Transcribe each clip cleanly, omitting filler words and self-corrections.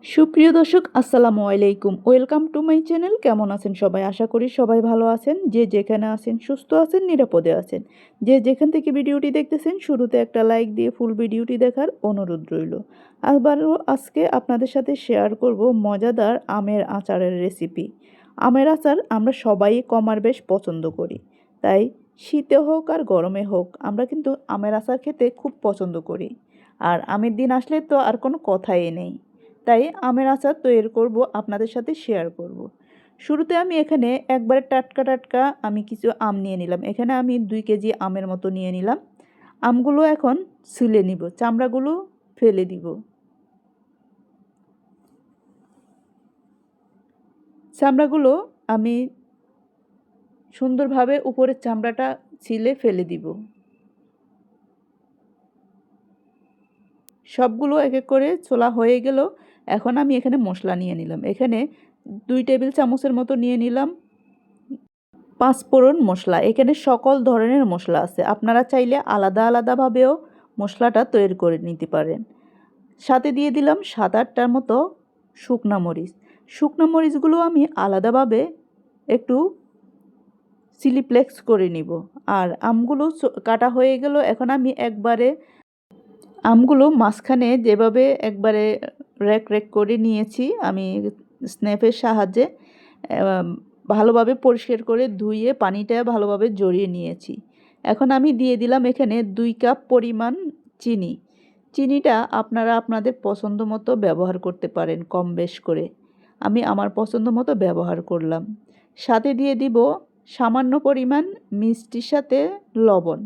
সুপ্রিয় দর্শক আসসালামু আলাইকুম, ওয়েলকাম টু মাই চ্যানেল। কেমন আছেন সবাই? আশা করি সবাই ভালো আছেন। যে যেখানে আছেন সুস্থ আছেন, নিরাপদে আছেন। যে যেখান থেকে ভিডিওটি দেখতেছেন শুরুতে একটা লাইক দিয়ে ফুল ভিডিওটি দেখার অনুরোধ রইল। আজকে আপনাদের সাথে শেয়ার করব মজাদার আমের আচারের রেসিপি। আমের আচার আমরা সবাই কম আর বেশ পছন্দ করি, তাই শীতে হোক আর গরমে হোক আমরা কিন্তু আমের আচার খেতে খুব পছন্দ করি। আর আমের দিন আসলে তো আর কোনো কথাই নেই, তাই আমের আচার তৈরি করব, আপনাদের সাথে শেয়ার করব। শুরুতে আমি এখানে একবারে টাটকা টাটকা আমি কিছু আম নিয়ে নিলাম। এখানে আমি 2 কেজি আমের মতো নিয়ে নিলাম। আমগুলো এখন ছুলে নিব, চামড়াগুলো ফেলে দিব। চামড়াগুলো আমি সুন্দরভাবে উপরের চামড়াটা ছিলে ফেলে দিব। সবগুলো এক এক করে ছোলা হয়ে গেল। এখন আমি এখানে মশলা নিয়ে নিলাম। এখানে 2 টেবিল চামচের মতো নিয়ে নিলাম পাঁচফোড়ন মশলা। এখানে সকল ধরনের মশলা আছে, আপনারা চাইলে আলাদা আলাদাভাবেও মশলাটা তৈরি করে নিতে পারেন। সাথে দিয়ে দিলাম 7-8টার মতো শুকনা মরিচ। শুকনা মরিচগুলো আমি আলাদাভাবে একটু চিলি ফ্লেক্স করে নিব। আর আমগুলো কাটা হয়ে গেল। এখন আমি একবারে আমগুলো মাঝখানে যেভাবে একবারে র্যাক র্যাক করে নিয়েছি আমি স্ন্যাপের সাহায্যে, ভালোভাবে পরিষ্কার করে ধুয়ে পানিটা ভালোভাবে ঝরিয়ে নিয়েছি। এখন আমি দিয়ে দিলাম এখানে 2 কাপ পরিমাণ চিনি। চিনিটা আপনারা আপনাদের পছন্দ মতো ব্যবহার করতে পারেন, কম বেশ করে। আমি আমার পছন্দ মতো ব্যবহার করলাম। সাথে দিয়ে দিব সামান্য পরিমাণ মিষ্টির সাথে লবণ।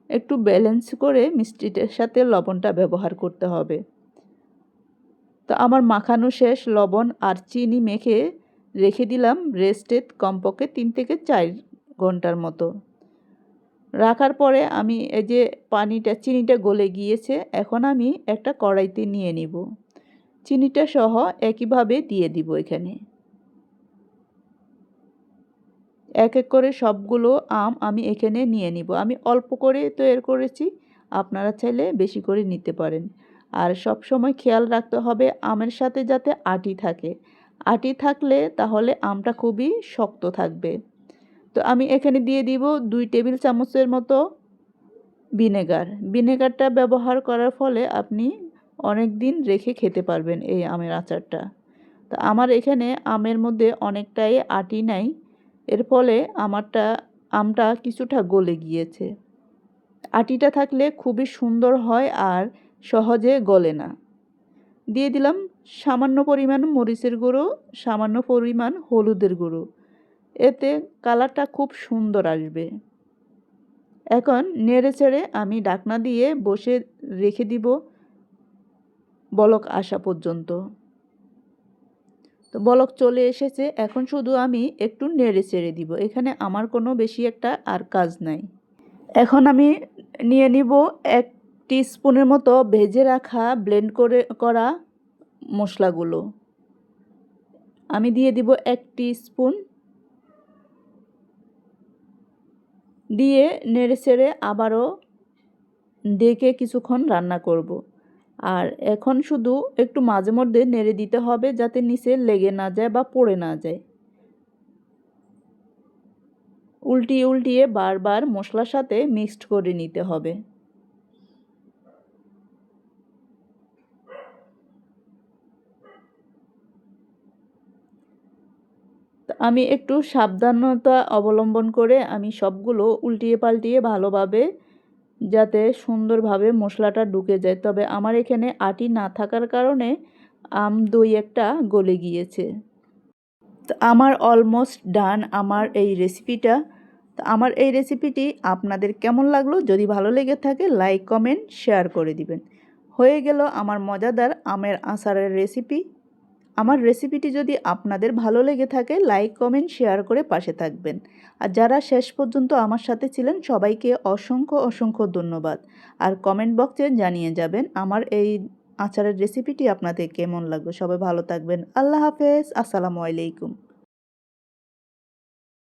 একটু ব্যালেন্স করে মিষ্টিটার সাথে লবণটা ব্যবহার করতে হবে। তো আমার মাখানো শেষ। লবণ আর চিনি মেখে রেখে দিলাম রেস্টে কমপক্ষে 3 থেকে 4 ঘন্টার মতো। রাখার পরে আমি এই যে চিনিটা গলে গিয়েছে। এখন আমি একটা কড়াইতে নিয়ে নিব। চিনিটা সহ একইভাবে দিয়ে দিব এখানে। এক এক করে সবগুলো আম আমি এখানে নিয়ে নিব। আমি অল্প করে তৈরি করেছি, আপনারা চাইলে বেশি করে নিতে পারেন। আর সব সময় খেয়াল রাখতে হবে আমের সাথে যাতে আটি থাকে। আটি থাকলে তাহলে আমটা খুবই শক্ত থাকবে। তো আমি এখানে দিয়ে দিব 2 টেবিল চামচের মতো ভিনেগার। ভিনেগারটা ব্যবহার করার ফলে আপনি অনেক দিন রেখে খেতে পারবেন এই আমের আচারটা। তো আমার এখানে আমের মধ্যে অনেকটাই আটি নাই, এর ফলে আমটা কিছুটা গলে গিয়েছে। আটিটা থাকলে খুবই সুন্দর হয় আর সহজে গলে না। দিয়ে দিলাম সামান্য পরিমাণ মরিচের গুঁড়ো, সামান্য পরিমাণ হলুদের গুঁড়ো। এতে কালারটা খুব সুন্দর আসবে। এখন নেড়েচেড়ে আমি ঢাকনা দিয়ে বসে রেখে দিব বলক আসা পর্যন্ত। তো বলক চলে এসেছে। এখন শুধু আমি একটু নেড়ে চেড়ে দিব। এখানে আমার কোনো বেশি একটা আর কাজ নাই। এখন আমি নিয়ে নিব 1 টিস্পুনের মতো ভেজে রাখা ব্লেন্ড করা মশলাগুলো। আমি দিয়ে দিব 1 টিস্পুন, দিয়ে নেড়ে চেড়ে আবারও ডেকে কিছুক্ষণ রান্না করব। আর এখন শুধু একটু মাঝে মধ্যে নেড়ে দিতে হবে যাতে নিচে লেগে না যায় বা পড়ে না যায়। উল্টিয়ে উল্টিয়ে বারবার মশলার সাথে মিক্সড করে নিতে হবে। আমি একটু সাবধানতা অবলম্বন করে আমি সবগুলো উল্টিয়ে পাল্টিয়ে ভালোভাবে যাতে সুন্দরভাবে মশলাটা ঢুকে যায়। তবে আমার এখানে আটি না থাকার কারণে আম 2-1টা গলে গিয়েছে। তো আমার অলমোস্ট ডান আমার এই রেসিপিটা। তো আমার এই রেসিপিটি আপনাদের কেমন লাগলো? যদি ভালো লেগে থাকে লাইক কমেন্ট শেয়ার করে দিবেন। হয়ে গেল আমার মজাদার আমের আচারের রেসিপি। আমার রেসিপিটি যদি আপনাদের ভালো লেগে থাকে লাইক কমেন্ট শেয়ার করে পাশে থাকবেন। আর যারা শেষ পর্যন্ত আমার সাথে ছিলেন সবাইকে অসংখ্য অসংখ্য ধন্যবাদ। আর কমেন্ট বক্সে জানিয়ে যাবেন আমার এই আচারের রেসিপিটি আপনাদের কেমন লাগলো। সবাই ভালো থাকবেন। আল্লাহ হাফেজ। আসসালামু আলাইকুম।